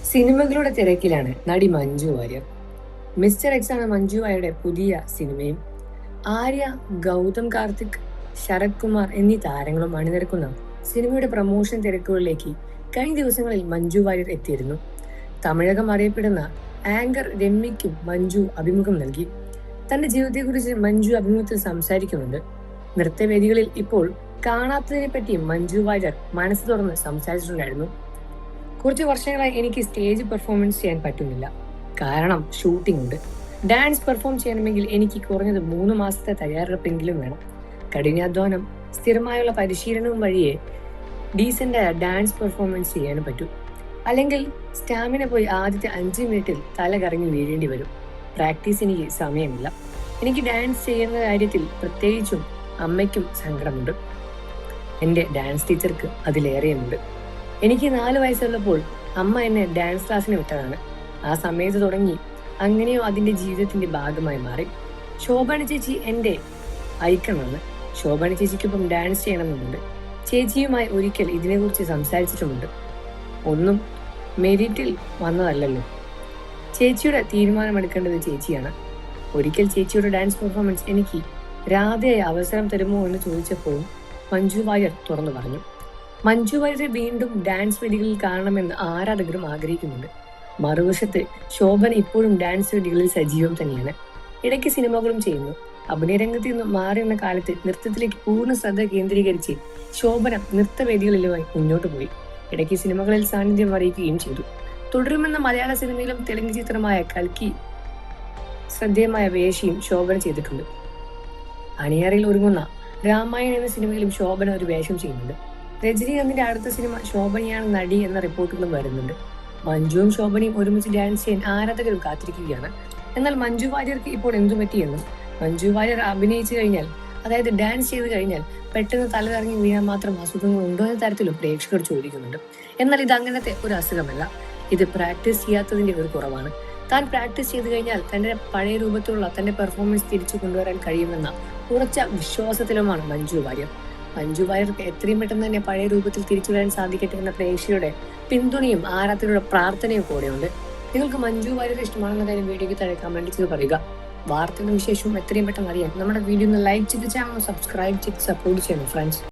സിനിമകളുടെ തിരക്കിലാണ് നടി മഞ്ജു വാര്യർ. മിസ്റ്റർ എക്സ് ആണ് മഞ്ജു വാര്യരുടെ പുതിയ സിനിമയും. ആര്യ, ഗൗതം കാർത്തിക്, ശരത് കുമാർ എന്നീ താരങ്ങളും അണിനിരക്കുന്ന സിനിമയുടെ പ്രമോഷൻ തിരക്കുകളിലേക്ക് കഴിഞ്ഞ ദിവസങ്ങളിൽ മഞ്ജു വാര്യർ എത്തിയിരുന്നു. തമിഴകം അറിയപ്പെടുന്ന ആങ്കർ രമ്യയ്ക്കും മഞ്ജു അഭിമുഖം നൽകി. തന്റെ ജീവിതത്തെക്കുറിച്ച് മഞ്ജു അഭിമുഖത്തിൽ സംസാരിക്കുന്നുണ്ട്. നൃത്തവേദികളിൽ ഇപ്പോൾ കാണാത്തതിനെ പറ്റിയും മഞ്ജു വാര്യർ മനസ്സ് തുറന്ന് സംസാരിച്ചിട്ടുണ്ടായിരുന്നു. കുറച്ച് വർഷങ്ങളായി എനിക്ക് സ്റ്റേജ് പെർഫോമൻസ് ചെയ്യാൻ പറ്റുന്നില്ല. കാരണം ഷൂട്ടിംഗ് ഉണ്ട്. ഡാൻസ് പെർഫോം ചെയ്യണമെങ്കിൽ എനിക്ക് കുറഞ്ഞത് 3 മാസത്തെ തയ്യാറെടുപ്പെങ്കിലും വേണം. കഠിനാധ്വാനം, സ്ഥിരമായുള്ള പരിശീലനവും വഴിയേ ഡീസൻ്റായ ഡാൻസ് പെർഫോമൻസ് ചെയ്യാനും പറ്റൂ. അല്ലെങ്കിൽ സ്റ്റാമിന പോയി ആദ്യത്തെ 5 മിനിറ്റിൽ തല കറങ്ങി വീഴേണ്ടി വരും. പ്രാക്ടീസ് എനിക്ക് സമയമില്ല. എനിക്ക് ഡാൻസ് ചെയ്യുന്ന കാര്യത്തിൽ പ്രത്യേകിച്ചും അമ്മയ്ക്കും സങ്കടമുണ്ട്. എൻ്റെ ഡാൻസ് ടീച്ചർക്ക് അതിലേറെയുമുണ്ട്. എനിക്ക് 4 വയസ്സുള്ളപ്പോൾ അമ്മ എന്നെ ഡാൻസ് ക്ലാസ്സിന് വിട്ടതാണ്. ആ സമയത്ത് തുടങ്ങി അങ്ങനെയോ അതിൻ്റെ ജീവിതത്തിന്റെ ഭാഗമായി മാറി. ശോഭന ചേച്ചി എൻ്റെ ഐക്കണാണ്. ശോഭന ചേച്ചിക്കൊപ്പം ഡാൻസ് ചെയ്യണമെന്നുണ്ട്. ചേച്ചിയുമായി ഒരിക്കൽ ഇതിനെക്കുറിച്ച് സംസാരിച്ചിട്ടുമുണ്ട്. ഒന്നും മെരിറ്റിൽ വന്നതല്ലല്ലോ. ചേച്ചിയുടെ തീരുമാനമെടുക്കേണ്ടത് ചേച്ചിയാണ്. ഒരിക്കൽ ചേച്ചിയുടെ ഡാൻസ് പെർഫോമൻസ് എനിക്ക് രാധയായി അവസരം തരുമോ എന്ന് ചോദിച്ചപ്പോഴും മഞ്ജു വാര്യർ തുറന്നു പറഞ്ഞു. മഞ്ജു വാര്യരെ വീണ്ടും ഡാൻസ് വേദികളിൽ കാണണമെന്ന് ആരാധകരും ആഗ്രഹിക്കുന്നുണ്ട്. മറുവശത്ത് ശോഭന ഇപ്പോഴും ഡാൻസ് വേദികളിൽ സജീവം തന്നെയാണ്. ഇടയ്ക്ക് സിനിമകളും ചെയ്യുന്നു. അഭിനയരംഗത്ത് നിന്ന് മാറിയുന്ന കാലത്ത് നൃത്തത്തിലേക്ക് പൂർണ്ണ ശ്രദ്ധ കേന്ദ്രീകരിച്ച് ശോഭന നൃത്തവേദികളിലുമായി മുന്നോട്ട് പോയി. ഇടയ്ക്ക് സിനിമകളിൽ സാന്നിധ്യം അറിയിക്കുകയും ചെയ്തു. തുടരുമെന്ന മലയാള സിനിമയിലും തെലുങ്ക് ചിത്രമായ കൽക്കി ശ്രദ്ധേയമായ വേഷയും ശോഭന ചെയ്തിട്ടുണ്ട്. അണിയറയിൽ ഒരുങ്ങുന്ന രാമായൺ എന്ന സിനിമയിലും ശോഭന ഒരു വേഷം ചെയ്യുന്നുണ്ട്. രജനീകാന്തിന്റെ അടുത്ത സിനിമ ശോഭനയാണ് നടി എന്ന റിപ്പോർട്ടുകളും വരുന്നുണ്ട്. മഞ്ജുവും ശോഭനയും ഒരുമിച്ച് ഡാൻസ് ചെയ്യാൻ ആരാധകരും കാത്തിരിക്കുകയാണ്. എന്നാൽ മഞ്ജു വാര്യർക്ക് ഇപ്പോൾ എന്തു പറ്റിയെന്നും മഞ്ജു വാര്യർ അഭിനയിച്ചു കഴിഞ്ഞാൽ, അതായത് ഡാൻസ് ചെയ്ത് കഴിഞ്ഞാൽ പെട്ടെന്ന് തലകറങ്ങി വീഴാൻ മാത്രം അസുഖങ്ങൾ ഉണ്ടോ എന്ന തരത്തിലും പ്രേക്ഷകർ ചോദിക്കുന്നുണ്ട്. എന്നാൽ ഇത് അങ്ങനത്തെ ഒരു അസുഖമല്ല. ഇത് പ്രാക്ടീസ് ചെയ്യാത്തതിന്റെ ഒരു കുറവാണ്. താൻ പ്രാക്ടീസ് ചെയ്ത് കഴിഞ്ഞാൽ തന്റെ പഴയ രൂപത്തിലുള്ള തന്റെ പെർഫോമൻസ് തിരിച്ചു കൊണ്ടുവരാൻ കഴിയുമെന്ന ഉറച്ച വിശ്വാസത്തിലുമാണ് മഞ്ജു വാര്യർ. മഞ്ജു വാര്യർക്ക് എത്രയും പെട്ടെന്ന് തന്നെ പഴയ രൂപത്തിൽ തിരിച്ചു വരാൻ സാധിക്കട്ടെ എന്ന പ്രേക്ഷകരുടെ പിന്തുണയും ആരാധകരുടെ പ്രാർത്ഥനയും കൂടെയുണ്ട്. നിങ്ങൾക്ക് മഞ്ജു വാര്യർ ഇഷ്ടമാണെന്ന കാര്യം വീഡിയോയ്ക്ക് താഴെ കമന്റ് ചെയ്ത് പറയുക. വാർത്തകളും വിശേഷവും എത്രയും പെട്ടെന്ന് അറിയാൻ നമ്മുടെ വീഡിയോ ഒന്ന് ലൈക്ക് ചെയ്ത് ചാനൽ സബ്സ്ക്രൈബ് ചെയ്ത് സപ്പോർട്ട് ചെയ്യണം ഫ്രണ്ട്സ്.